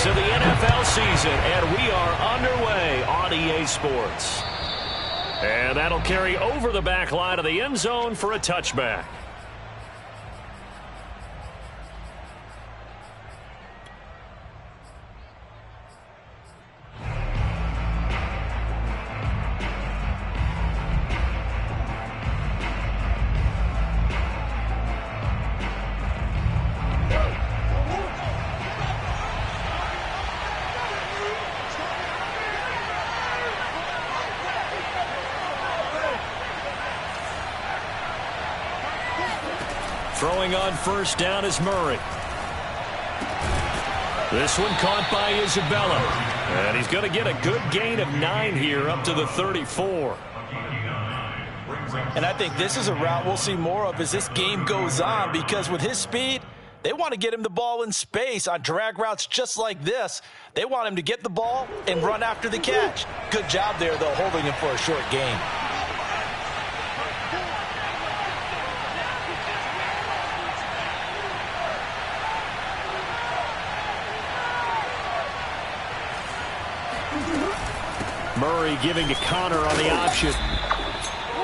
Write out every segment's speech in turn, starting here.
weeks of the NFL season, and we are underway on EA Sports. And that'll carry over the back line of the end zone for a touchback. Throwing on first down is Murray. This one caught by Isabella. And he's going to get a good gain of 9 here up to the 34. And I think this is a route we'll see more of as this game goes on, because with his speed, they want to get him the ball in space on drag routes just like this. They want him to get the ball and run after the catch. Good job there, though, holding him for a short gain. Murray giving to Connor on the option.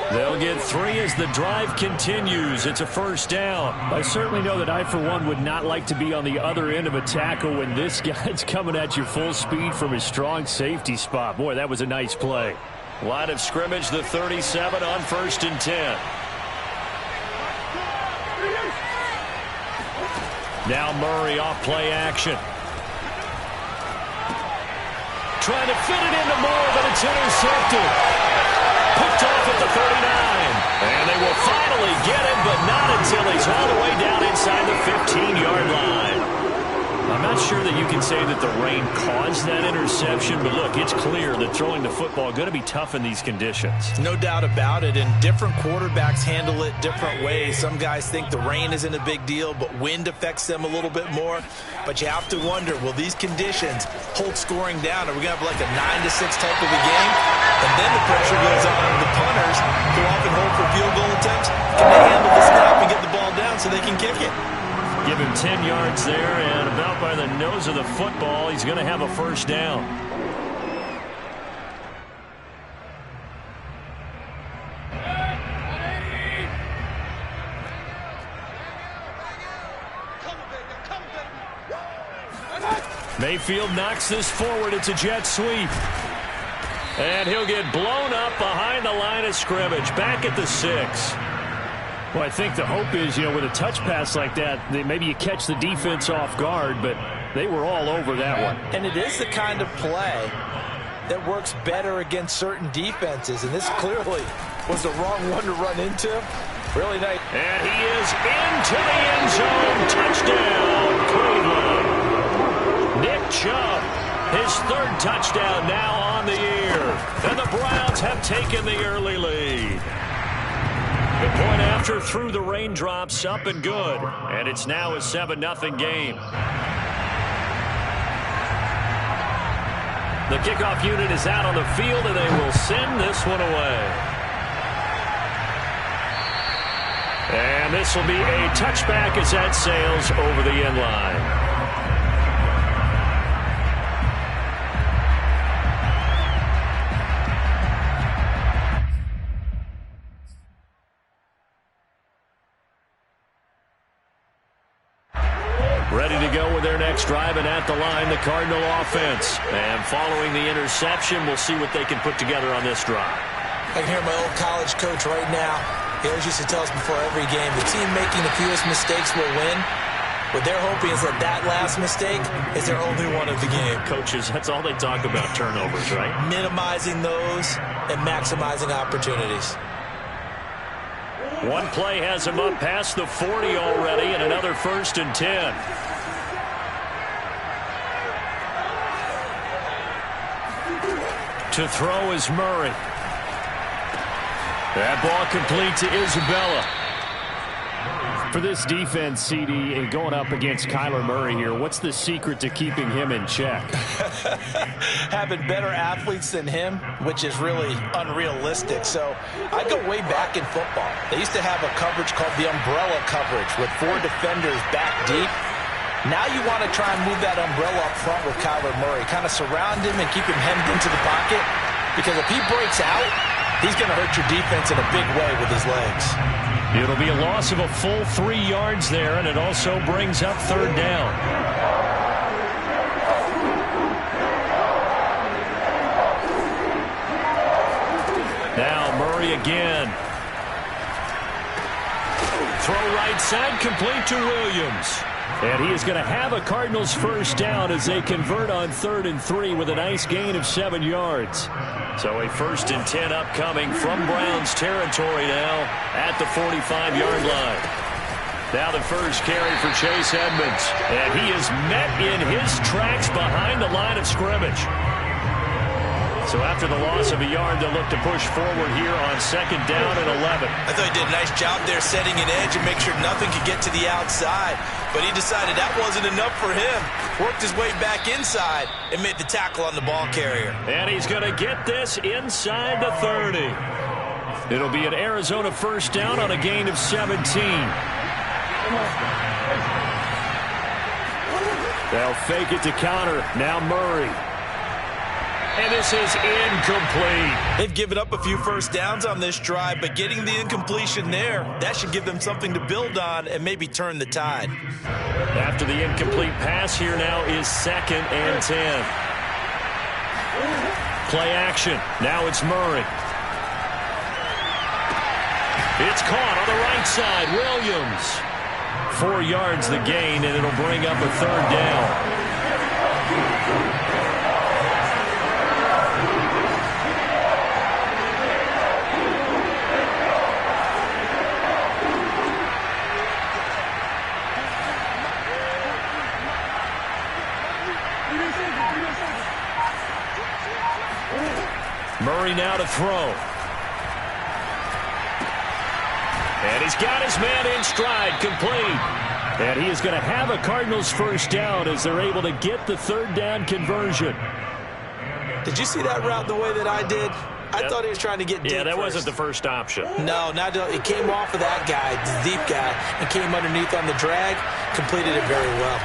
They'll get 3 as the drive continues. It's a first down. I certainly know that I, for one, would not like to be on the other end of a tackle when this guy's coming at you full speed from his strong safety spot. Boy, that was a nice play. Line of scrimmage, the 37 on 1st and 10. Now Murray off play action. Trying to fit it into Moore, but it's intercepted. Picked off at the 39. And they will finally get him, but not until he's all the way down inside the 15-yard line. I'm not sure that you can say that the rain caused that interception, but look, it's clear that throwing the football is going to be tough in these conditions. No doubt about it, and different quarterbacks handle it different ways. Some guys think the rain isn't a big deal, but wind affects them a little bit more. But you have to wonder, will these conditions hold scoring down? Are we going to have like a 9-6 type of a game? And then the pressure goes on the punters, who often hold for field goal attempts. Can they handle the snap and get the ball down so they can kick it? Give him 10 yards there, and about by the nose of the football, he's going to have a first down. Mayfield knocks this forward. It's a jet sweep. And he'll get blown up behind the line of scrimmage, back at the 6. Well, I think the hope is, with a touch pass like that, maybe you catch the defense off guard, but they were all over that one. And it is the kind of play that works better against certain defenses, and this clearly was the wrong one to run into. Really nice. And he is into the end zone. Touchdown, Cleveland. Nick Chubb, his 3rd touchdown now on the year. And the Browns have taken the early lead. The point after through the raindrops, up and good. And it's now a 7-0 game. The kickoff unit is out on the field, and they will send this one away. And this will be a touchback as that sails over the end line. Ready to go with their next drive, and at the line, the Cardinal offense. And following the interception, we'll see what they can put together on this drive. I can hear my old college coach right now. He always used to tell us before every game, the team making the fewest mistakes will win. What they're hoping is that last mistake is their only one of the game. Coaches, that's all they talk about, turnovers, right? Minimizing those and maximizing opportunities. One play has him up past the 40 already, and another 1st and 10. To throw is Murray. That ball complete to Isabella. For this defense, CD, going up against Kyler Murray here, what's the secret to keeping him in check? Having better athletes than him, which is really unrealistic. So I go way back in football. They used to have a coverage called the umbrella coverage with 4 defenders back deep. Now you want to try and move that umbrella up front with Kyler Murray. Kind of surround him and keep him hemmed into the pocket. Because if he breaks out, he's going to hurt your defense in a big way with his legs. It'll be a loss of a full 3 yards there, and it also brings up third down. Now Murray again. Throw right side, complete to Williams. And he is going to have a Cardinals first down as they convert on 3rd and 3 with a nice gain of 7 yards. So a 1st and 10 upcoming from Browns territory now at the 45-yard line. Now the first carry for Chase Edmonds. And he is met in his tracks behind the line of scrimmage. So after the loss of a yard, they'll look to push forward here on 2nd down and 11. I thought he did a nice job there setting an edge and make sure nothing could get to the outside. But he decided that wasn't enough for him. Worked his way back inside and made the tackle on the ball carrier. And he's going to get this inside the 30. It'll be an Arizona first down on a gain of 17. They'll fake it to counter. Now Murray. And this is incomplete. They've given up a few first downs on this drive, but getting the incompletion there, that should give them something to build on and maybe turn the tide. After the incomplete pass, here now is 2nd and 10. Play action. Now it's Murray. It's caught on the right side. Williams. 4 yards the gain, and it'll bring up a 3rd down. Murray now to throw. And he's got his man in stride, complete. And he is going to have a Cardinals first down as they're able to get the 3rd down conversion. Did you see that route the way that I did? I thought he was trying to get deep. Yeah, that first. wasn't the first option. No, it came off of that guy, the deep guy, and came underneath on the drag, completed it very well.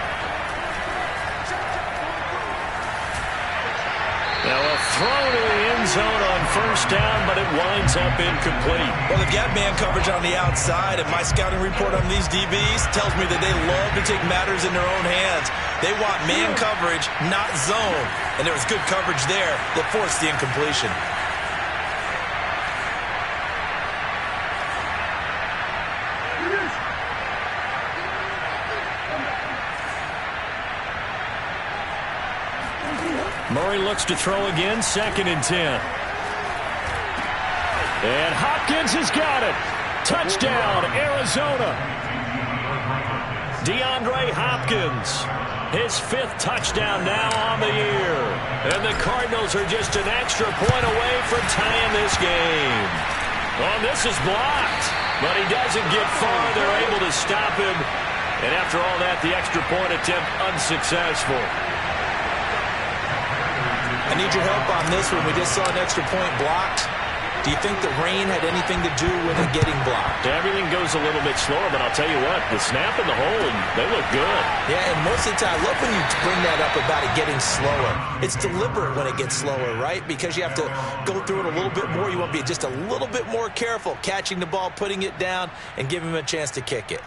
Now a throw to the end zone on first down, but it winds up incomplete. Well, they've got man coverage on the outside, and my scouting report on these DBs tells me that they love to take matters in their own hands. They want man coverage, not zone. And there was good coverage there that forced the incompletion. Murray looks to throw again, 2nd and 10. And Hopkins has got it. Touchdown, Arizona. DeAndre Hopkins, his 5th touchdown now on the year. And the Cardinals are just an extra point away from tying this game. Oh, this is blocked, but he doesn't get far. They're able to stop him. And after all that, the extra point attempt unsuccessful. I need your help on this one. We just saw an extra point blocked. Do you think the rain had anything to do with it getting blocked? Everything goes a little bit slower, but I'll tell you what, the snap and the hold, they look good. Yeah, and most of the time, I love when you bring that up about it getting slower. It's deliberate when it gets slower, right? Because you have to go through it a little bit more. You want to be just a little bit more careful catching the ball, putting it down, and giving him a chance to kick it.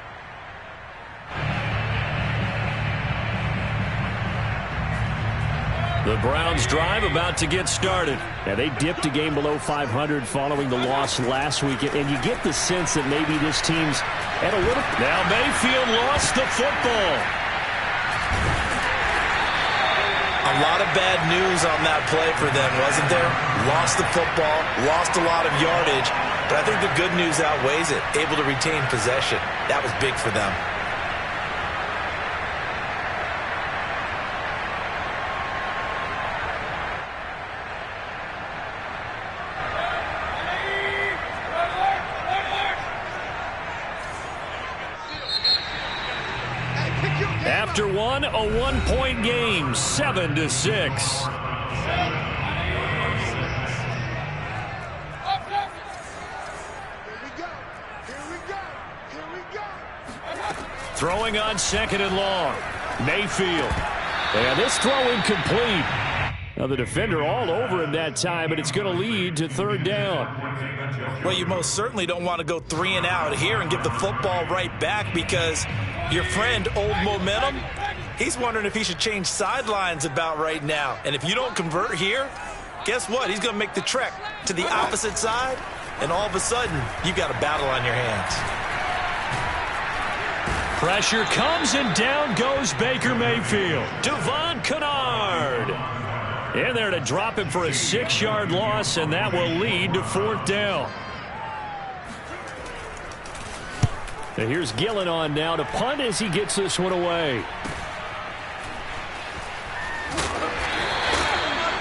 The Browns drive about to get started. Now, they dipped a game below 500 following the loss last week, and you get the sense that maybe this team's at a little... Now Mayfield lost the football. A lot of bad news on that play for them, wasn't there? Lost the football, lost a lot of yardage, but I think the good news outweighs it. Able to retain possession. That was big for them. After one, a one-point game, 7-6. Throwing on 2nd and long. Mayfield. And this throw incomplete. Now the defender all over him that time, but it's going to lead to third down. Well, you most certainly don't want to go 3 and out here and give the football right back, because your friend, Old Momentum, he's wondering if he should change sidelines about right now. And if you don't convert here, guess what? He's going to make the trek to the opposite side, and all of a sudden, you've got a battle on your hands. Pressure comes, and down goes Baker Mayfield. Devon Kennard in there to drop him for a 6-yard loss, and that will lead to fourth down. And here's Gillen on now to punt as he gets this one away.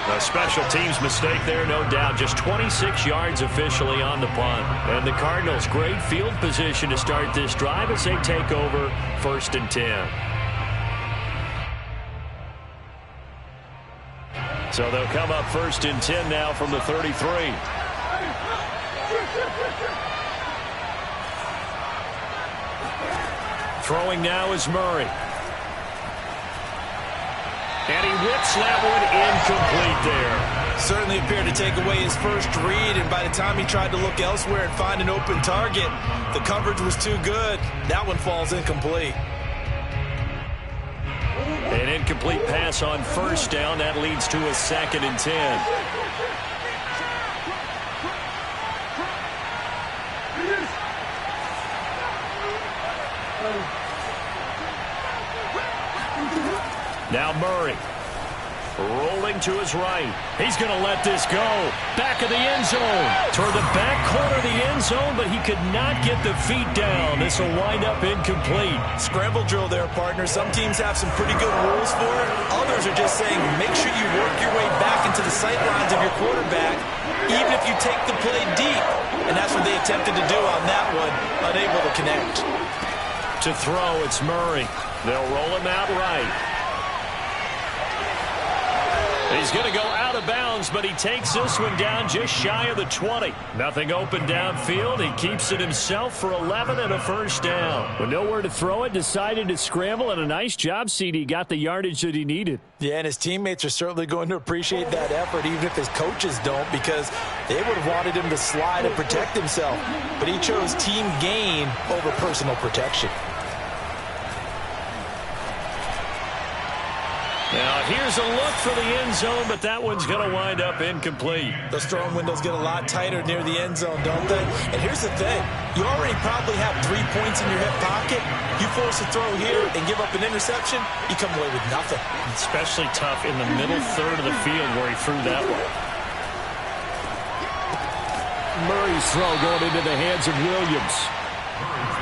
A special teams mistake there, no doubt. Just 26 yards officially on the punt. And the Cardinals, great field position to start this drive as they take over 1st and 10. So they'll come up 1st and 10 now from the 33. Throwing now is Murray. And he whips that one incomplete there. Certainly appeared to take away his first read, and by the time he tried to look elsewhere and find an open target, the coverage was too good. That one falls incomplete. An incomplete pass on 1st down. That leads to a 2nd and 10. Now Murray rolling to his right. He's going to let this go. Back of the end zone. Toward the back corner of the end zone, but he could not get the feet down. This will wind up incomplete. Scramble drill there, partner. Some teams have some pretty good rules for it. Others are just saying make sure you work your way back into the sight lines of your quarterback, even if you take the play deep. And that's what they attempted to do on that one, unable to connect. To throw, it's Murray. They'll roll him out right. He's going to go out of bounds, but he takes this one down just shy of the 20. Nothing open downfield. He keeps it himself for 11 and a 1st down. With nowhere to throw it, decided to scramble, and a nice job, CD. Got the yardage that he needed. Yeah, and his teammates are certainly going to appreciate that effort, even if his coaches don't, because they would have wanted him to slide and protect himself. But he chose team gain over personal protection. Now, here's a look for the end zone, but that one's going to wind up incomplete. Those throwing windows get a lot tighter near the end zone, don't they? And here's the thing. You already probably have 3 points in your hip pocket. You force a throw here and give up an interception, you come away with nothing. Especially tough in the middle third of the field where he threw that one. Murray's throw going into the hands of Williams.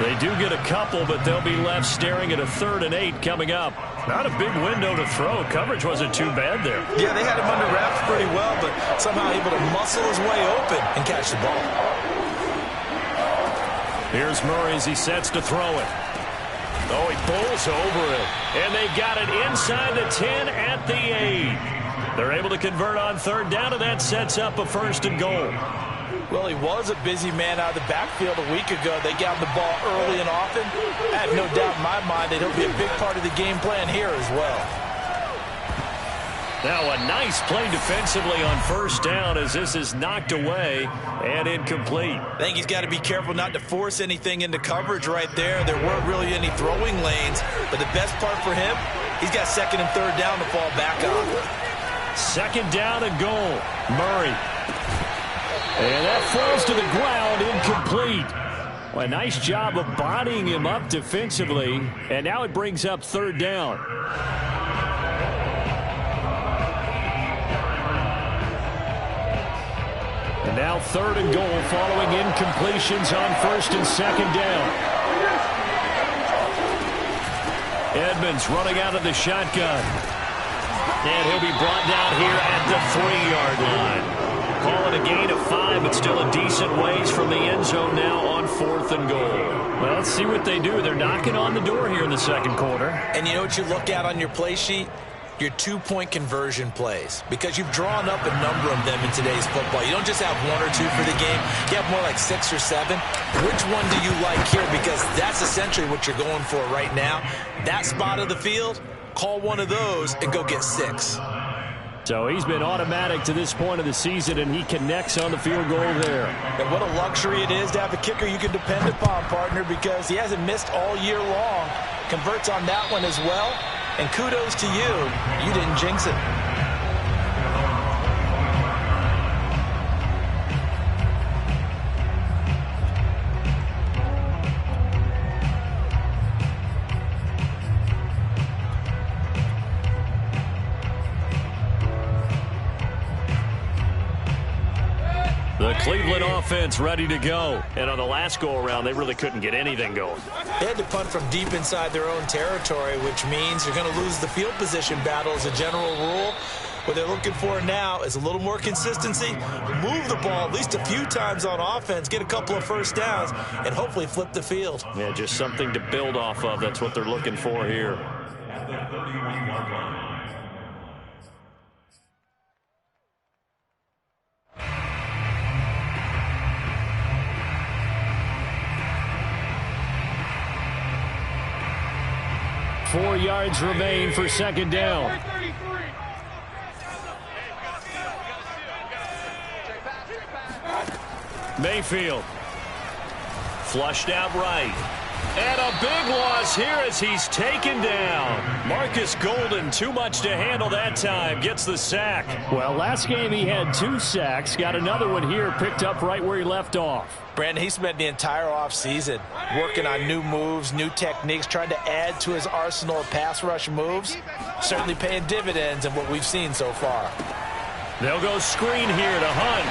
They do get a couple, but they'll be left staring at a 3rd and 8 coming up. Not a big window to throw. Coverage wasn't too bad there. Yeah, they had him under wraps pretty well, but somehow able to muscle his way open and catch the ball. Here's Murray as he sets to throw it. Oh, he bowls over it. And they got it inside the 10 at the 8. They're able to convert on 3rd down, and that sets up a 1st and goal. Well, he was a busy man out of the backfield a week ago. They got him the ball early and often. I have no doubt in my mind that he'll be a big part of the game plan here as well. Now a nice play defensively on 1st down as this is knocked away and incomplete. I think he's got to be careful not to force anything into coverage right there. There weren't really any throwing lanes, but the best part for him, he's got 2nd and 3rd down to fall back on. 2nd down and goal. Murray. And that falls to the ground, incomplete. Well, a nice job of bodying him up defensively, and now it brings up 3rd down. And now 3rd and goal following incompletions on 1st and 2nd down. Edmonds running out of the shotgun. And he'll be brought down here at the 3-yard line. Call it a gain of 5, but still a decent ways from the end zone now on 4th and goal. Well, let's see what they do. They're knocking on the door here in the 2nd quarter. And you know what you look at on your play sheet? Your 2-point conversion plays, because you've drawn up a number of them in today's football. You don't just have 1 or 2 for the game. You have more like 6 or 7. Which one do you like here? Because that's essentially what you're going for right now. That spot of the field, call one of those and go get 6. So he's been automatic to this point of the season, and he connects on the field goal there. And what a luxury it is to have a kicker you can depend upon, partner, because he hasn't missed all year long. Converts on that one as well. And kudos to you. You didn't jinx it. The Cleveland offense ready to go. And on the last go-around, they really couldn't get anything going. They had to punt from deep inside their own territory, which means you're going to lose the field position battle as a general rule. What they're looking for now is a little more consistency, move the ball at least a few times on offense, get a couple of first downs, and hopefully flip the field. Yeah, just something to build off of. That's what they're looking for here. At the 31-yard line. 4 yards remain for second down. Mayfield. Flushed out right. And a big loss here as he's taken down. Marcus Golden, too much to handle that time, gets the sack. Well, last game he had 2 sacks. Got another one here, picked up right where he left off. Brandon, he spent the entire offseason working on new moves, new techniques, trying to add to his arsenal of pass rush moves. Certainly paying dividends in what we've seen so far. They'll go screen here to Hunt.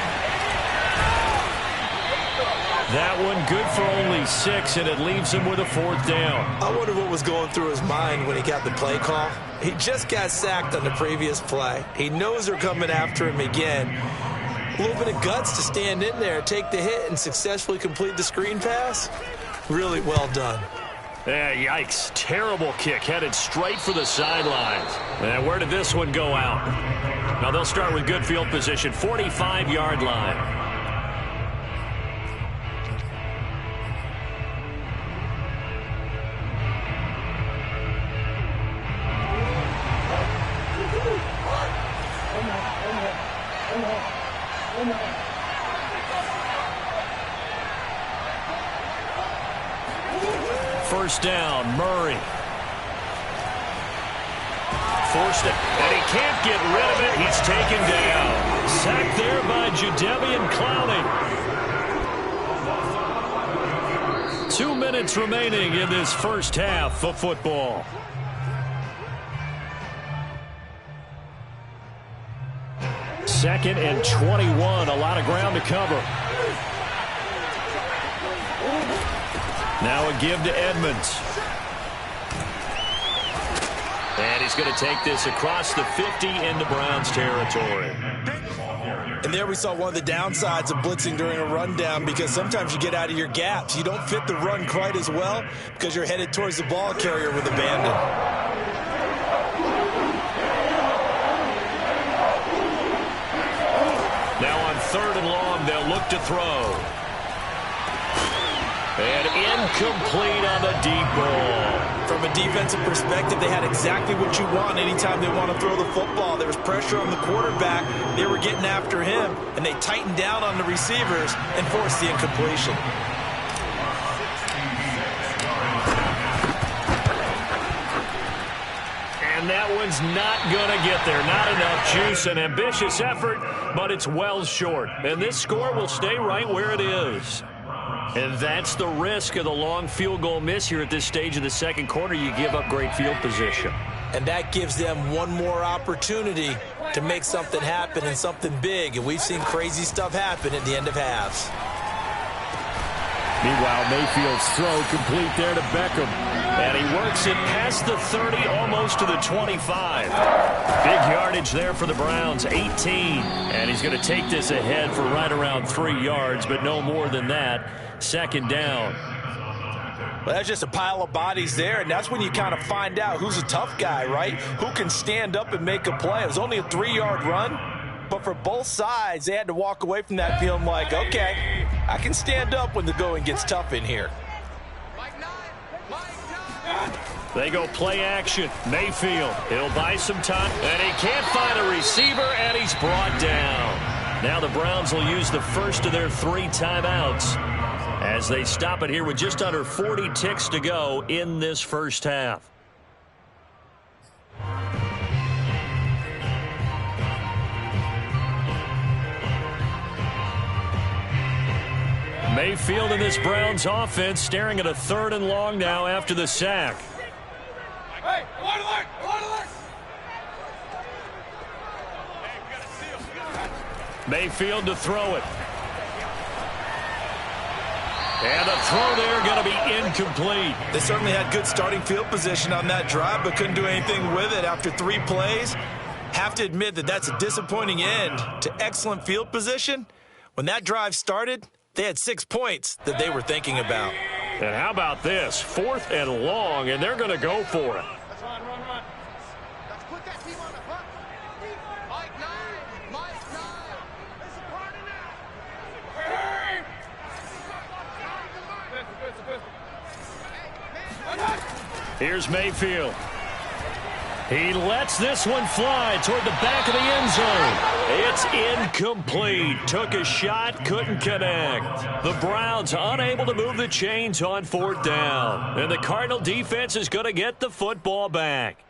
That one good for only 6, and it leaves him with a 4th down. I wonder what was going through his mind when he got the play call. He just got sacked on the previous play. He knows they're coming after him again. A little bit of guts to stand in there, take the hit, and successfully complete the screen pass. Really well done. Yeah, yikes. Terrible kick, headed straight for the sidelines. And where did this one go out? Now they'll start with good field position, 45-yard line. First down, Murray. Forced it, and he can't get rid of it. He's taken down. Sacked there by Jadeveon Clowney. 2 minutes remaining in this first half of football. Second and 21, a lot of ground to cover. Now a give to Edmonds. And he's going to take this across the 50 into Browns territory. And there we saw one of the downsides of blitzing during a rundown, because sometimes you get out of your gaps. You don't fit the run quite as well because you're headed towards the ball carrier with abandon. Now on 3rd and long, they'll look to throw. And incomplete on the deep ball. From a defensive perspective, they had exactly what you want anytime they want to throw the football. There was pressure on the quarterback. They were getting after him, and they tightened down on the receivers and forced the incompletion. And that one's not going to get there. Not enough juice. An ambitious effort, but it's well short. And this score will stay right where it is. And that's the risk of the long field goal miss here at this stage of the second quarter. You give up great field position. And that gives them one more opportunity to make something happen and something big. And we've seen crazy stuff happen at the end of halves. Meanwhile, Mayfield's throw complete there to Beckham. And he works it past the 30, almost to the 25. Big yardage there for the Browns, 18. And he's going to take this ahead for right around 3 yards, but no more than that. Second down. Well, that's just a pile of bodies there, and that's when you kind of find out who's a tough guy, right? Who can stand up and make a play. It was only a 3-yard run, but for both sides, they had to walk away from that feeling like, okay, I can stand up when the going gets tough in here. They go play action. Mayfield, he'll buy some time. And he can't find a receiver, and he's brought down. Now the Browns will use the first of their 3 timeouts as they stop it here with just under 40 ticks to go in this first half. Mayfield in this Browns offense staring at a 3rd and long now after the sack. Hey, alert! Mayfield to throw it. And the throw there going to be incomplete. They certainly had good starting field position on that drive, but couldn't do anything with it after 3 plays. Have to admit that that's a disappointing end to excellent field position. When that drive started, they had 6 points that they were thinking about. And how about this? 4th and long, and they're going to go for it. Let's run. Let's put that team on the hunt. Mike 9. It's a party now. Here's Mayfield. He lets this one fly toward the back of the end zone. It's incomplete. Took a shot, couldn't connect. The Browns unable to move the chains on 4th down. And the Cardinal defense is going to get the football back.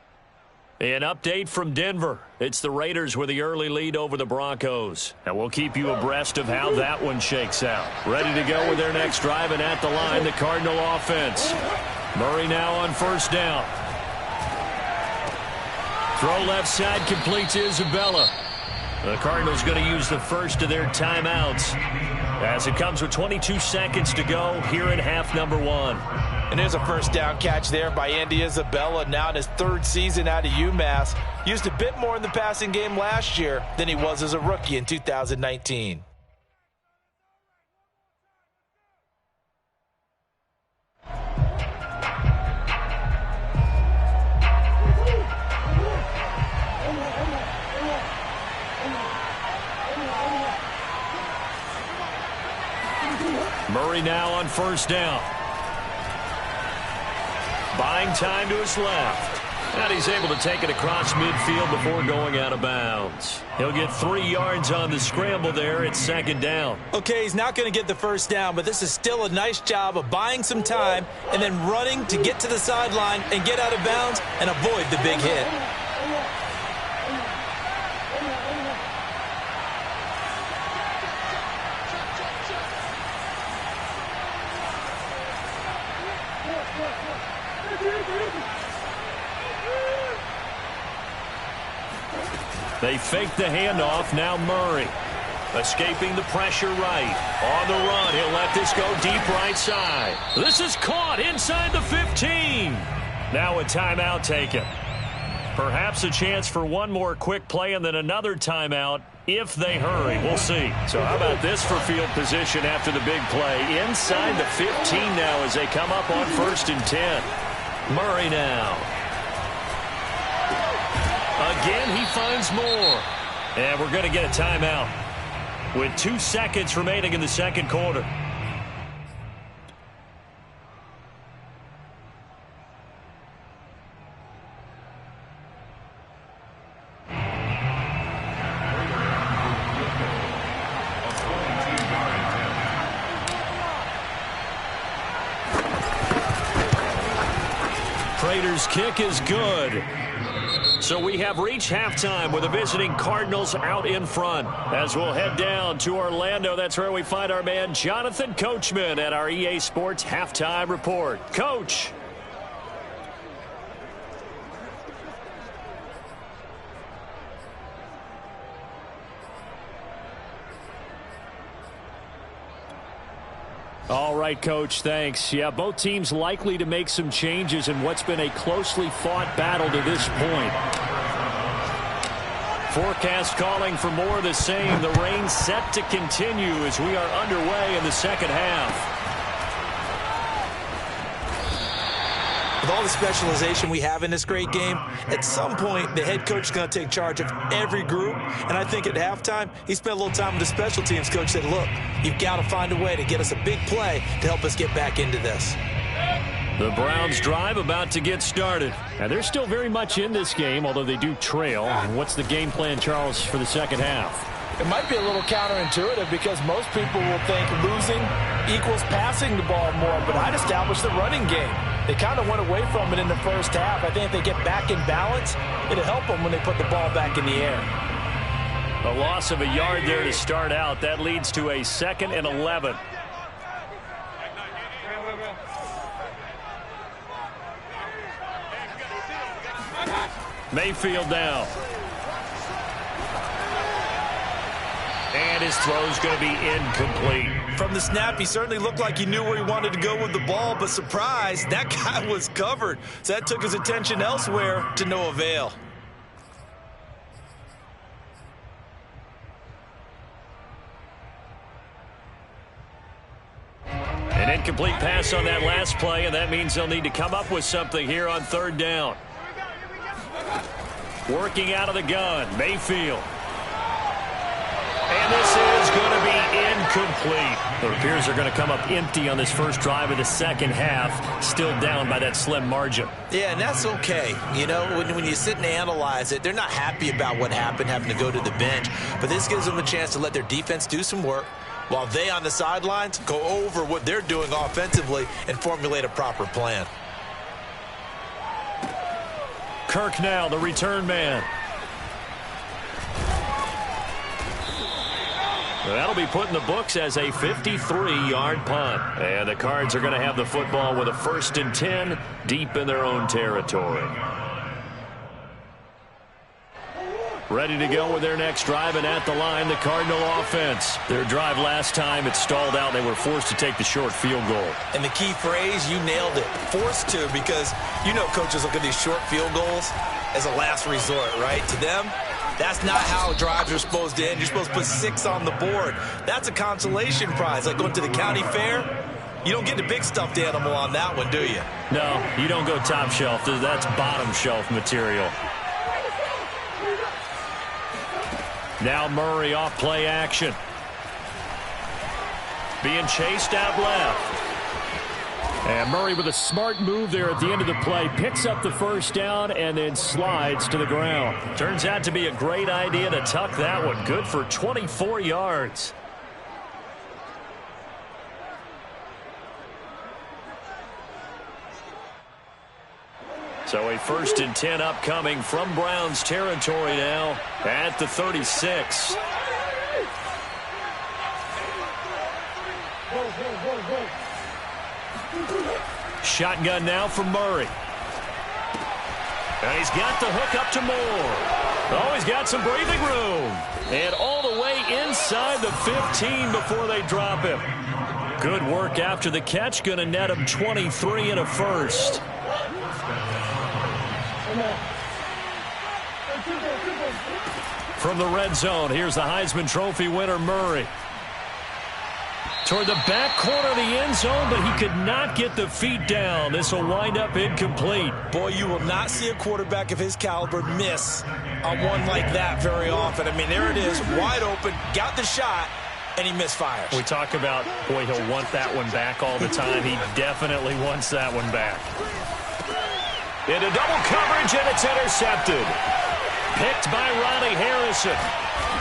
An update from Denver. It's the Raiders with the early lead over the Broncos. And we'll keep you abreast of how that one shakes out. Ready to go with their next drive, and at the line, the Cardinal offense. Murray now on 1st down. Throw left side, complete to Isabella. The Cardinals going to use the first of their timeouts as it comes with 22 seconds to go here in half number 1. And there's a first down catch there by Andy Isabella, now in his 3rd season out of UMass. Used a bit more in the passing game last year than he was as a rookie in 2019. Murray now on 1st down. Buying time to his left. And he's able to take it across midfield before going out of bounds. He'll get 3 yards on the scramble there at 2nd down. Okay, he's not going to get the first down, but this is still a nice job of buying some time and then running to get to the sideline and get out of bounds and avoid the big hit. They fake the handoff. Now Murray escaping the pressure right. On the run, he'll let this go deep right side. This is caught inside the 15. Now a timeout taken. Perhaps a chance for one more quick play and then another timeout if they hurry. We'll see. So how about this for field position after the big play? Inside the 15 now as they come up on 1st and 10. Murray now. Again, he finds more. And we're going to get a timeout with 2 seconds remaining in the 2nd quarter. Prater's kick is good. So we have reached halftime with the visiting Cardinals out in front. As we'll head down to Orlando, that's where we find our man Jonathan Coachman at our EA Sports Halftime Report. Coach. All right, Coach, thanks. Yeah, both teams likely to make some changes in what's been a closely fought battle to this point. Forecast calling for more of the same. The rain set to continue as we are underway in the 2nd half. With all the specialization we have in this great game, at some point the head coach is going to take charge of every group. And I think at halftime, he spent a little time with the special teams coach, said, look, you've got to find a way to get us a big play to help us get back into this. The Browns drive about to get started. And they're still very much in this game, although they do trail. What's the game plan, Charles, for the second half? It might be a little counterintuitive because most people will think losing equals passing the ball more, but I'd establish the running game. They kind of went away from it in the first half. I think if they get back in balance, it'll help them when they put the ball back in the air. A loss of a yard there to start out. That leads to a 2nd and 11. Mayfield now. And his throw's going to be incomplete. From the snap, he certainly looked like he knew where he wanted to go with the ball, but surprise, that guy was covered. So that took his attention elsewhere to no avail. An incomplete pass on that last play, and that means they'll need to come up with something here on 3rd down. Working out of the gun, Mayfield. And this is going to be incomplete. The Bears are going to come up empty on this first drive of the second half, still down by that slim margin. Yeah, and that's okay. You know, when you sit and analyze it, they're not happy about what happened, having to go to the bench. But this gives them a chance to let their defense do some work while they on the sidelines go over what they're doing offensively and formulate a proper plan. Kirk now, the return man. That'll be put in the books as a 53-yard punt. And the Cards are going to have the football with a 1st and 10 deep in their own territory. Ready to go with their next drive, and at the line, the Cardinal offense. Their drive last time, it stalled out. They were forced to take the short field goal. And the key phrase, you nailed it, forced to, because you know coaches look at these short field goals as a last resort, right? To them, that's not how drives are supposed to end. You're supposed to put 6 on the board. That's a consolation prize, like going to the county fair. You don't get the big stuffed animal on that one, do you? No, you don't go top shelf. That's bottom shelf material. Now Murray off play action. Being chased out left. And Murray with a smart move there at the end of the play. Picks up the first down and then slides to the ground. Turns out to be a great idea to tuck that one. Good for 24 yards. So a 1st and 10 upcoming from Browns territory now at the 36. Shotgun now from Murray. And he's got the hook up to Moore. Oh, he's got some breathing room. And all the way inside the 15 before they drop him. Good work after the catch. Going to net him 23 and a 1st. From the red zone, here's the Heisman Trophy winner, Murray. Toward the back corner of the end zone, but he could not get the feet down. This will wind up incomplete. Boy, you will not see a quarterback of his caliber miss on one like that very often. I mean, there it is, wide open, got the shot, and he misfires. We talk about, boy, he'll want that one back all the time. He definitely wants that one back. Into double coverage, and it's intercepted. Picked by Ronnie Harrison.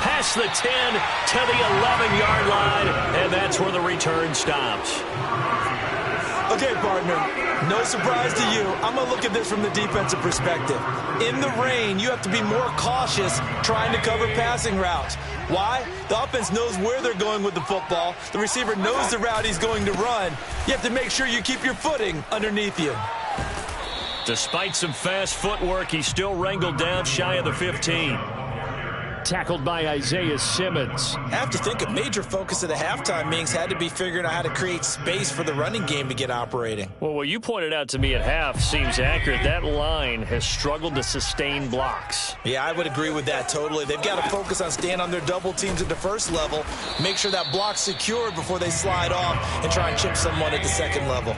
Past the 10 to the 11-yard line, and that's where the return stops. Okay, partner, no surprise to you. I'm going to look at this from the defensive perspective. In the rain, you have to be more cautious trying to cover passing routes. Why? The offense knows where they're going with the football. The receiver knows the route he's going to run. You have to make sure you keep your footing underneath you. Despite some fast footwork, he's still wrangled down shy of the 15. Tackled by Isaiah Simmons. I have to think a major focus of the halftime meetings had to be figuring out how to create space for the running game to get operating. Well, what you pointed out to me at half seems accurate. That line has struggled to sustain blocks. Yeah, I would agree with that totally. They've got to focus on staying on their double teams at the first level, make sure that block's secured before they slide off and try and chip someone at the second level.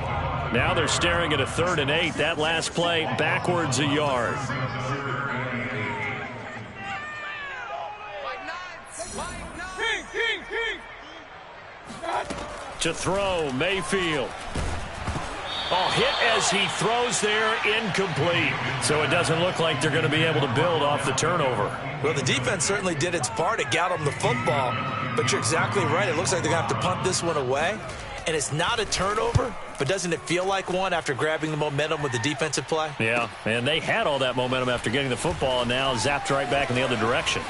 Now they're staring at a 3rd and 8. That last play backwards a yard. To throw, Mayfield. Oh, hit as he throws there, incomplete. So it doesn't look like they're going to be able to build off the turnover. Well, the defense certainly did its part. It got them the football. But you're exactly right. It looks like they're going to have to punt this one away. And it's not a turnover, but doesn't it feel like one after grabbing the momentum with the defensive play? Yeah, and they had all that momentum after getting the football and now zapped right back in the other direction.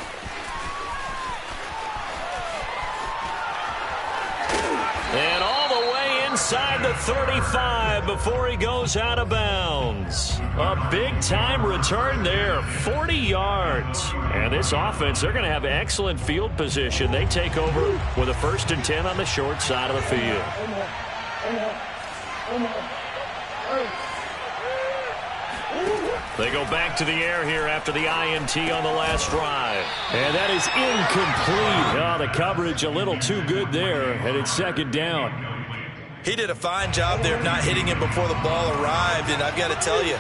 And all the way inside the 35 before he goes out of bounds. A big-time return there, 40 yards. And this offense, they're going to have excellent field position. They take over with a 1st and 10 on the short side of the field. They go back to the air here after the INT on the last drive. And that is incomplete. Oh, the coverage a little too good there, and it's 2nd down. He did a fine job there of not hitting him before the ball arrived, and I've got to tell you,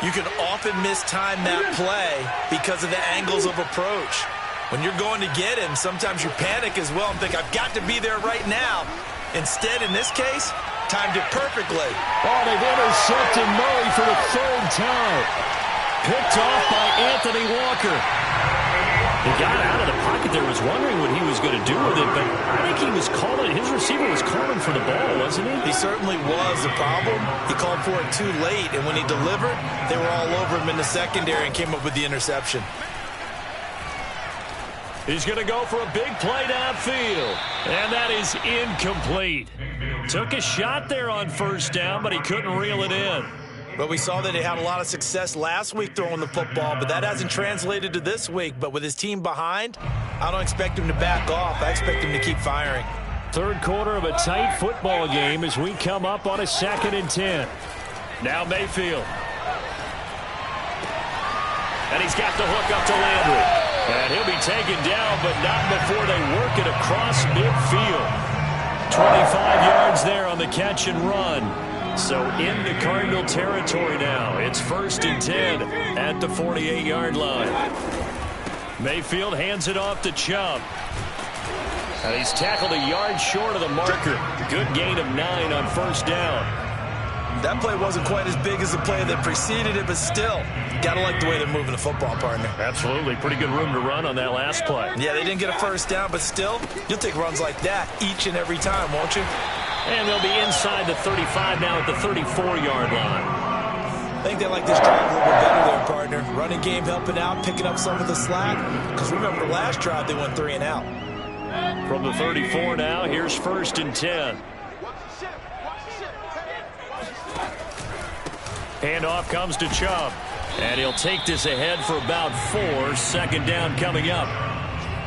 you can often mistime that play because of the angles of approach. When you're going to get him, sometimes you panic as well and think, I've got to be there right now. Instead, in this case, timed it perfectly. Oh, they've intercepted Murray for the 3rd time. Picked off by Anthony Walker. He got out of the pocket there, was wondering what he was going to do with it, but I think he was calling, his receiver was calling for the ball, wasn't he? He certainly was. The problem, he called for it too late, and when he delivered, they were all over him in the secondary and came up with the interception. He's going to go for a big play downfield, and that is incomplete. Took a shot there on 1st down, but he couldn't reel it in. But we saw that he had a lot of success last week throwing the football, but that hasn't translated to this week. But with his team behind, I don't expect him to back off. I expect him to keep firing. 3rd quarter of a tight football game as we come up on a 2nd and 10. Now Mayfield. And he's got the hook up to Landry. And he'll be taken down, but not before they work it across midfield. 25 yards there on the catch and run. So into Cardinal territory now. It's 1st and 10 at the 48-yard line. Mayfield hands it off to Chubb. And he's tackled a yard short of the marker. Good gain of 9 on 1st down. That play wasn't quite as big as the play that preceded it, but still, got to like the way they're moving the football, partner. Absolutely. Pretty good room to run on that last play. Yeah, they didn't get a 1st down, but still, you'll take runs like that each and every time, won't you? And they'll be inside the 35 now at the 34-yard line. I think they like this drive a little bit better there, partner. Running game helping out, picking up some of the slack. Because remember, the last drive, they went 3 and out. From the 34 now, here's 1st and 10. Handoff comes to Chubb. And he'll take this ahead for about 4. 2nd down coming up.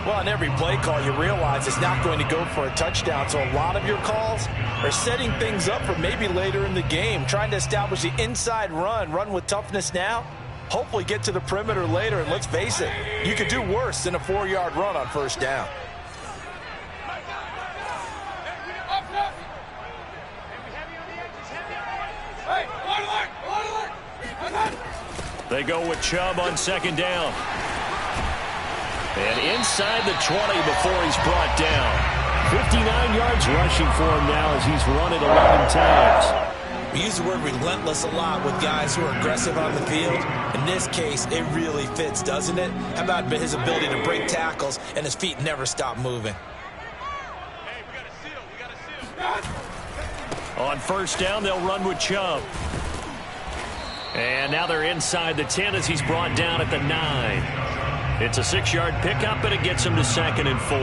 Well, on every play call, you realize it's not going to go for a touchdown. So a lot of your calls are setting things up for maybe later in the game, trying to establish the inside run with toughness now, hopefully get to the perimeter later. And let's face it, you could do worse than a 4-yard run on 1st down. They go with Chubb on 2nd down. And inside the 20 before he's brought down. 59 yards rushing for him now as he's run it 11 times. We use the word relentless a lot with guys who are aggressive on the field. In this case, it really fits, doesn't it? How about his ability to break tackles and his feet never stop moving? Hey, we got a seal. On 1st down, they'll run with Chubb. And now they're inside the 10 as he's brought down at the 9. It's a 6-yard pickup, and it gets him to 2nd and 4.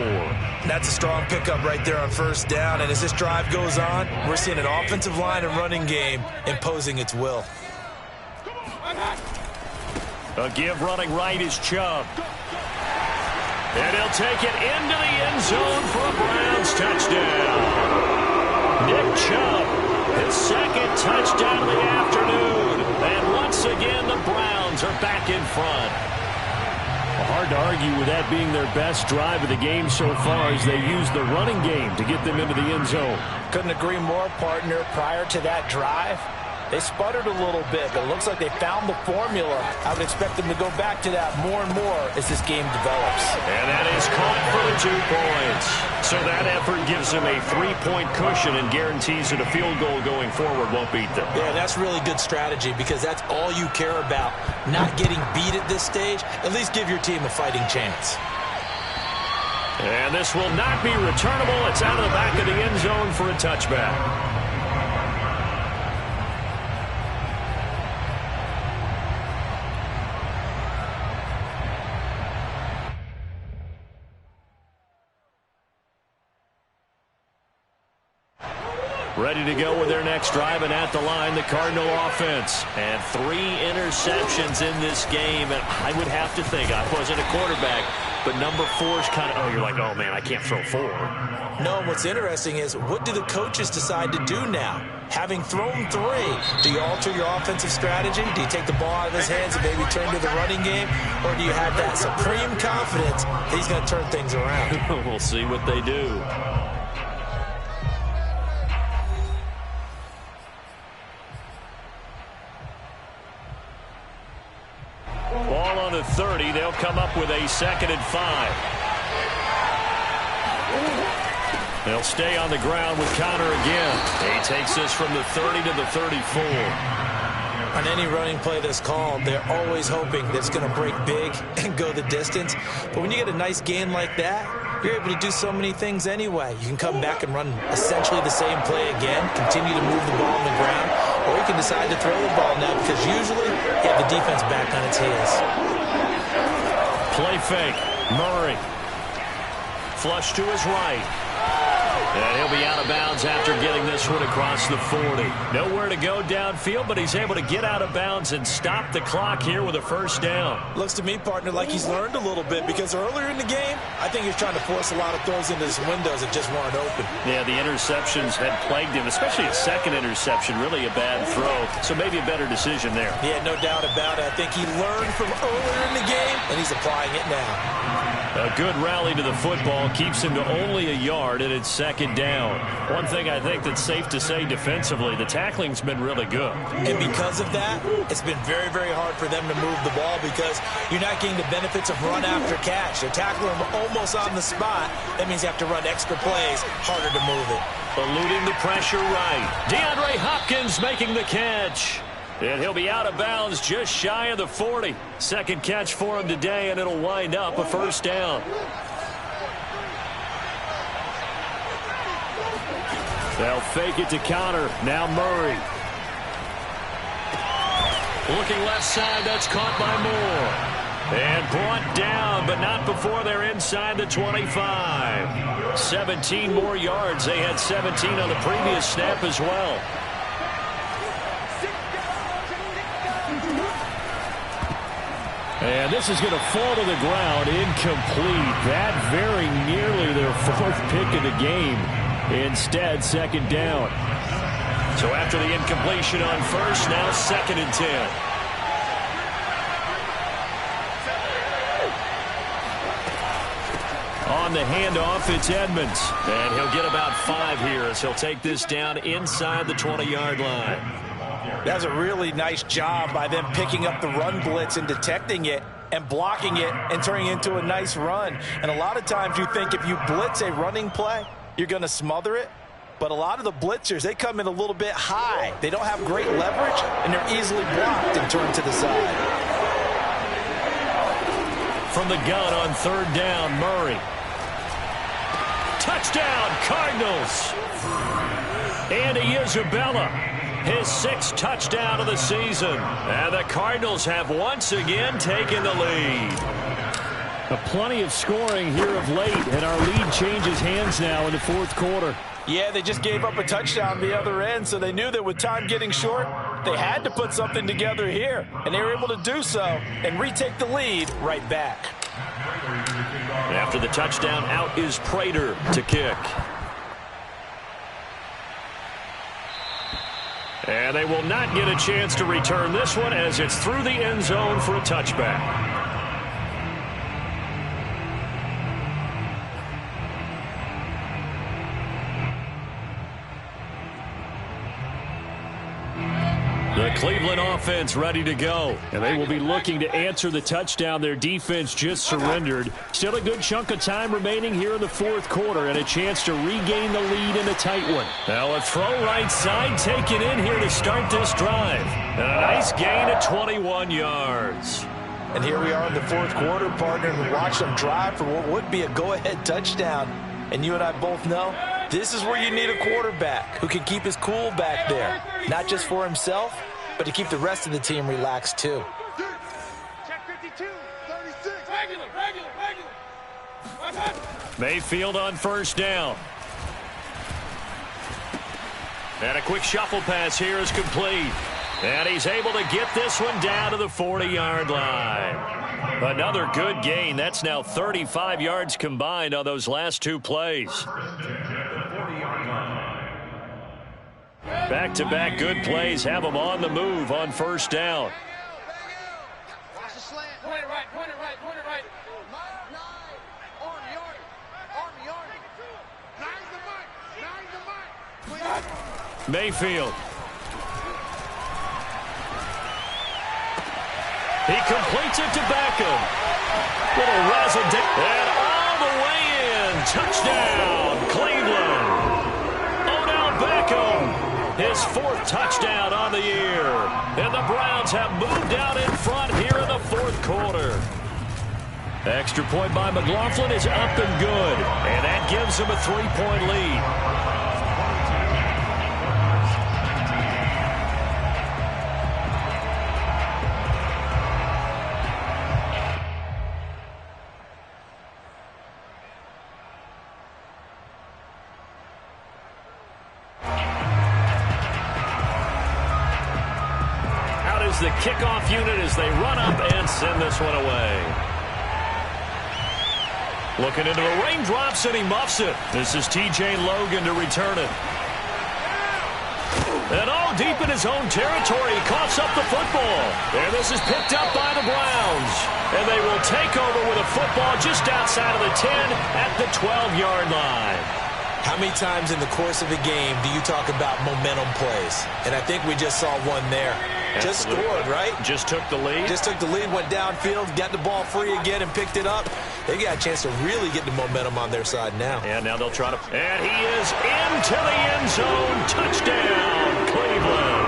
That's a strong pickup right there on 1st down. And as this drive goes on, we're seeing an offensive line and running game imposing its will. A give running right is Chubb. And he'll take it into the end zone for a Browns touchdown. Nick Chubb, his 2nd touchdown of the afternoon. And once again, the Browns are back in front. Hard to argue with that being their best drive of the game so far as they use the running game to get them into the end zone. Couldn't agree more, partner. Prior to that drive, they sputtered a little bit, but it looks like they found the formula. I would expect them to go back to that more and more as this game develops. And that is caught for the 2 points. So that effort gives them a 3-point cushion and guarantees that a field goal going forward won't beat them. Yeah, that's really good strategy because that's all you care about. Not getting beat at this stage. At least give your team a fighting chance. And this will not be returnable. It's out of the back of the end zone for a touchback. Ready to go with their next drive, and at the line, the Cardinal offense. And 3 interceptions in this game, and I would have to think, I wasn't a quarterback, but number 4 is kind of, oh, you're like, oh, man, I can't throw 4. No, what's interesting is, what do the coaches decide to do now? Having thrown 3, do you alter your offensive strategy? Do you take the ball out of his hands and maybe turn to the running game? Or do you have that supreme confidence that he's going to turn things around? We'll see what they do. Ball on the 30. They'll come up with a 2nd and 5. They'll stay on the ground with Connor again. He takes this from the 30 to the 34. On any running play that's called, they're always hoping that it's going to break big and go the distance. But when you get a nice gain like that, you're able to do so many things anyway. You can come back and run essentially the same play again, continue to move the ball on the ground, or you can decide to throw the ball now because usually you have the defense back on its heels. Play fake. Murray. Flush to his right. And he'll be out of bounds after getting this one across the 40. Nowhere to go downfield, but he's able to get out of bounds and stop the clock here with a 1st down. Looks to me, partner, like he's learned a little bit because earlier in the game, I think he was trying to force a lot of throws into his windows that just weren't open. Yeah, the interceptions had plagued him, especially a 2nd interception, really a bad throw. So maybe a better decision there. Yeah, no doubt about it. I think he learned from earlier in the game, and he's applying it now. A good rally to the football keeps him to only a yard, and it's 2nd down. One thing I think that's safe to say defensively, the tackling's been really good. And because of that, it's been very, very hard for them to move the ball because you're not getting the benefits of run after catch. They're tackling him almost on the spot. That means you have to run extra plays, harder to move it. Eluding the pressure right. DeAndre Hopkins making the catch. And he'll be out of bounds just shy of the 40. 2nd catch for him today, and it'll wind up a 1st down. They'll fake it to Connor. Now Murray. Looking left side. That's caught by Moore. And brought down, but not before they're inside the 25. 17 more yards. They had 17 on the previous snap as well. And this is going to fall to the ground, incomplete. That very nearly their 4th pick of the game. Instead, 2nd down. So after the incompletion on 1st, now 2nd and 10. On the handoff, it's Edmonds. And he'll get about 5 here as he'll take this down inside the 20-yard line. That's a really nice job by them picking up the run blitz and detecting it and blocking it and turning it into a nice run. And a lot of times you think if you blitz a running play, you're going to smother it. But a lot of the blitzers, they come in a little bit high. They don't have great leverage, and they're easily blocked and turned to the side. From the gun on 3rd down, Murray. Touchdown, Cardinals. Andy Isabella, his 6th touchdown of the season. And the Cardinals have once again taken the lead. Plenty of scoring here of late, and our lead changes hands now in the 4th quarter. Yeah, they just gave up a touchdown the other end, so they knew that with time getting short, they had to put something together here. And they were able to do so and retake the lead right back. After the touchdown, out is Prater to kick. And they will not get a chance to return this one as it's through the end zone for a touchback. The Cleveland offense ready to go. And they will be looking to answer the touchdown their defense just surrendered. Still a good chunk of time remaining here in the fourth quarter and a chance to regain the lead in a tight one. Now a throw right side taken in here to start this drive. And a nice gain of 21 yards. And here we are in the fourth quarter, partner, and watch them drive for what would be a go-ahead touchdown. And you and I both know this is where you need a quarterback who can keep his cool back there. Not just for himself, but to keep the rest of the team relaxed too. Check 52, 36. Regular. Mayfield on first down. And a quick shuffle pass here is complete. And he's able to get this one down to the 40-yard line. Another good gain. That's now 35 yards combined on those last two plays. Back-to-back good plays have them on the move on first down. Watch the slant. Point it right. Mike 9. Army. Nine the mic. Mayfield. He completes it to Beckham. Little razzle and all the way in. Touchdown, Cleveland. Odell Beckham, his fourth touchdown on the year. And the Browns have moved out in front here in the fourth quarter. Extra point by McLaughlin is up and good. And that gives him a 3-point lead. The kickoff unit as they run up and send this one away. Looking into the raindrops and he muffs it. This is TJ Logan to return it. And all deep in his own territory, he coughs up the football. And this is picked up by the Browns. And they will take over with a football just outside of the 10 at the 12-yard line. How many times in the course of a game do you talk about momentum plays? And I think we just saw one there. Just scored, right? Just took the lead. Just took the lead, went downfield, got the ball free again and picked it up. They got a chance to really get the momentum on their side now. And now they'll try to... And he is into the end zone. Touchdown, Cleveland.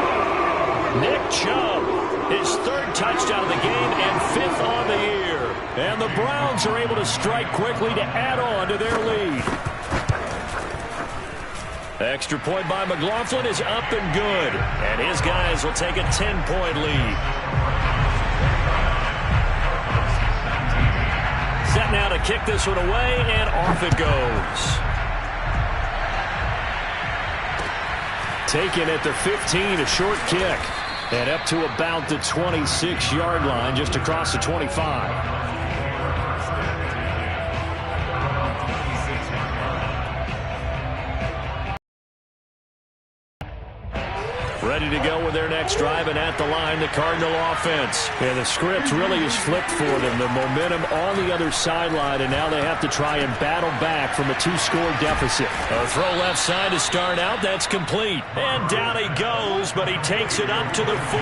Nick Chubb, his third touchdown of the game and fifth on the year. And the Browns are able to strike quickly to add on to their lead. Extra point by McLaughlin is up and good. And his guys will take a 10-point lead. Set now to kick this one away, and off it goes. Taken at the 15, a short kick. And up to about the 26-yard line, just across the 25. Ready to go with their next drive, and at the line, the Cardinal offense. And the script really is flipped for them. The momentum on the other sideline, and now they have to try and battle back from a 2-score deficit. A throw left side to start out. That's complete. And down he goes, but he takes it up to the 40.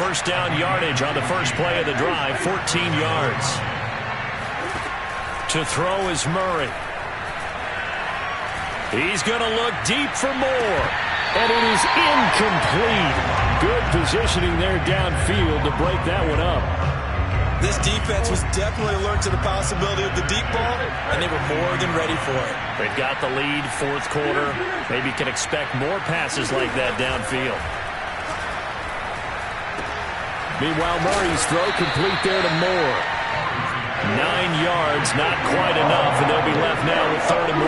First down yardage on the first play of the drive, 14 yards. To throw is Murray. He's going to look deep for more. And it is incomplete. Good positioning there downfield to break that one up. This defense was definitely alert to the possibility of the deep ball, and they were more than ready for it. They've got the lead, fourth quarter. Maybe can expect more passes like that downfield. Meanwhile, Murray's throw complete there to Moore. 9 yards, not quite enough, and they'll be left now with 3rd and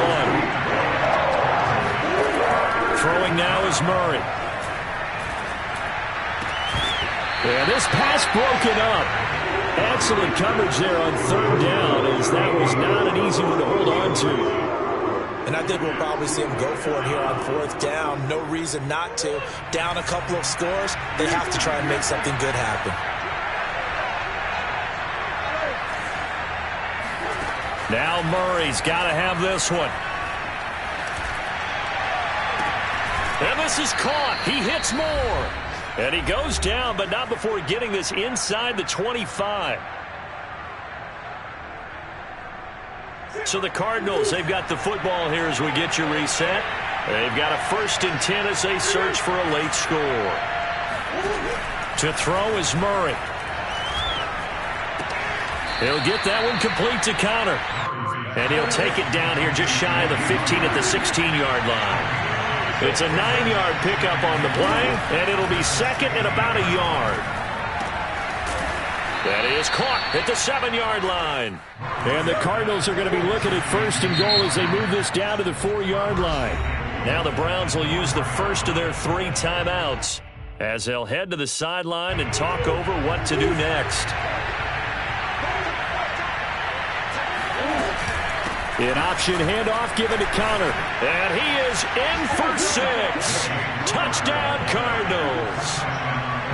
1. Throwing now is Murray. And this pass broken up. Excellent coverage there on 3rd down, as that was not an easy one to hold on to. And I think we'll probably see him go for it here on 4th down. No reason not to. Down a couple of scores, they have to try and make something good happen. Now Murray's got to have this one. And this is caught. He hits Moore. And he goes down, but not before getting this inside the 25. So the Cardinals, they've got the football here as we get your reset. They've got a 1st and 10 as they search for a late score. To throw is Murray. He'll get that one complete to counter. And he'll take it down here just shy of the 15 at the 16-yard line. It's a 9-yard pickup on the play, and it'll be 2nd and about a yard. That is caught at the 7-yard line. And the Cardinals are going to be looking at 1st and goal as they move this down to the 4-yard line. Now the Browns will use the first of their 3 timeouts as they'll head to the sideline and talk over what to do next. An option handoff given to counter. And he is in for 6. Touchdown Cardinals.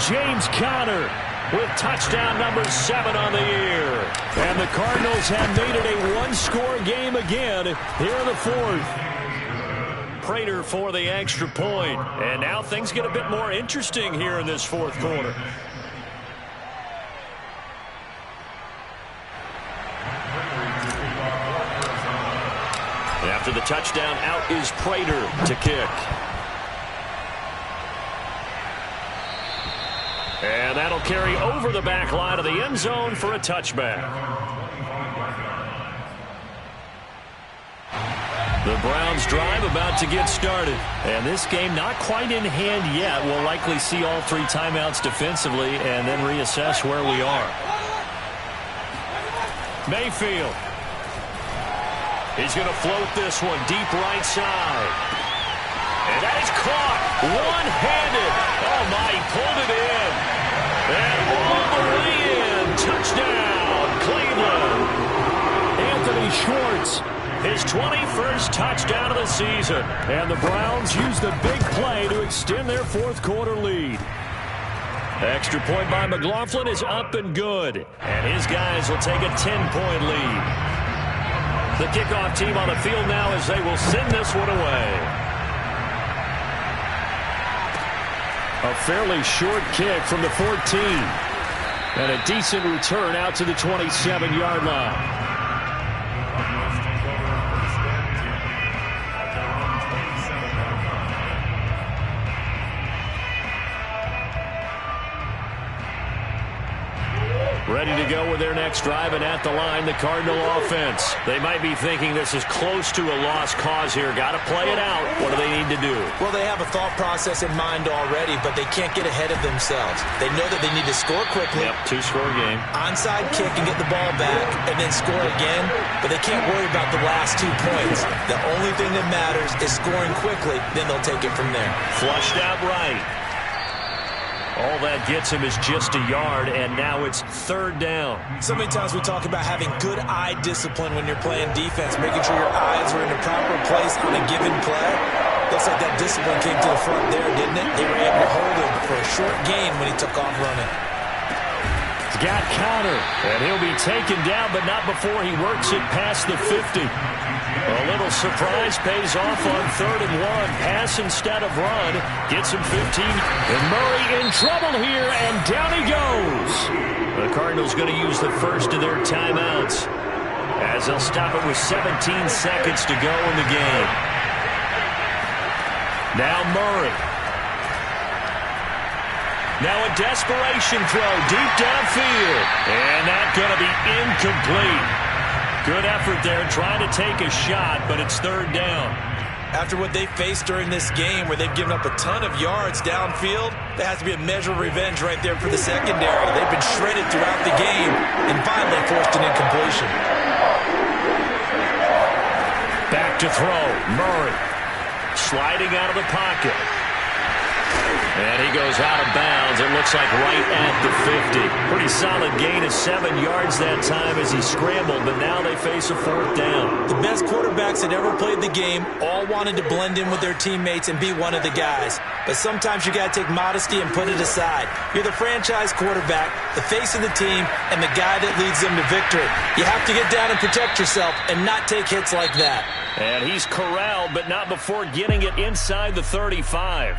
James Conner with touchdown number 7 on the year. And the Cardinals have made it a one-score game again here in the 4th. Prater for the extra point. And now things get a bit more interesting here in this 4th quarter. After the touchdown, out is Prater to kick. And that'll carry over the back line of the end zone for a touchback. The Browns drive about to get started. And this game not quite in hand yet. We'll likely see all 3 timeouts defensively and then reassess where we are. Mayfield. He's going to float this one deep right side. And that is caught one-handed. Oh, my, he pulled it in. And all the way in. Touchdown, Cleveland. Anthony Schwartz, his 21st touchdown of the season. And the Browns use the big play to extend their 4th quarter lead. Extra point by McLaughlin is up and good. And his guys will take a 10-point lead. The kickoff team on the field now as they will send this one away. A fairly short kick from the 14. And a decent return out to the 27-yard line. Ready to go with their next drive, and at the line, the Cardinal offense. They might be thinking this is close to a lost cause here. Got to play it out. What do they need to do? Well, they have a thought process in mind already, but they can't get ahead of themselves. They know that they need to score quickly. Yep, 2-score game. Onside kick and get the ball back, and then score again. But they can't worry about the last 2 points. The only thing that matters is scoring quickly. Then they'll take it from there. Flushed out right. All that gets him is just a yard, and now it's 3rd down. So many times we talk about having good eye discipline when you're playing defense, making sure your eyes are in the proper place on a given play. Looks like that discipline came to the front there, didn't it? They were able to hold him for a short gain when he took off running. He's got Conner, and he'll be taken down, but not before he works it past the 50. A little surprise pays off on 3rd and 1. Pass instead of run. Gets him 15. And Murray in trouble here, and down he goes. The Cardinals going to use the first of their timeouts as they'll stop it with 17 seconds to go in the game. Now Murray. Now a desperation throw deep downfield. And that's going to be incomplete. Good effort there, trying to take a shot, but it's 3rd down. After what they faced during this game, where they've given up a ton of yards downfield, there has to be a measure of revenge right there for the secondary. They've been shredded throughout the game and finally forced an incompletion. Back to throw, Murray. Sliding out of the pocket. And he goes out of bounds. It looks like right at the 50. Pretty solid gain of 7 yards that time as he scrambled, but now they face a 4th down. The best quarterbacks that ever played the game all wanted to blend in with their teammates and be one of the guys. But sometimes you got to take modesty and put it aside. You're the franchise quarterback, the face of the team, and the guy that leads them to victory. You have to get down and protect yourself and not take hits like that. And he's corralled, but not before getting it inside the 35.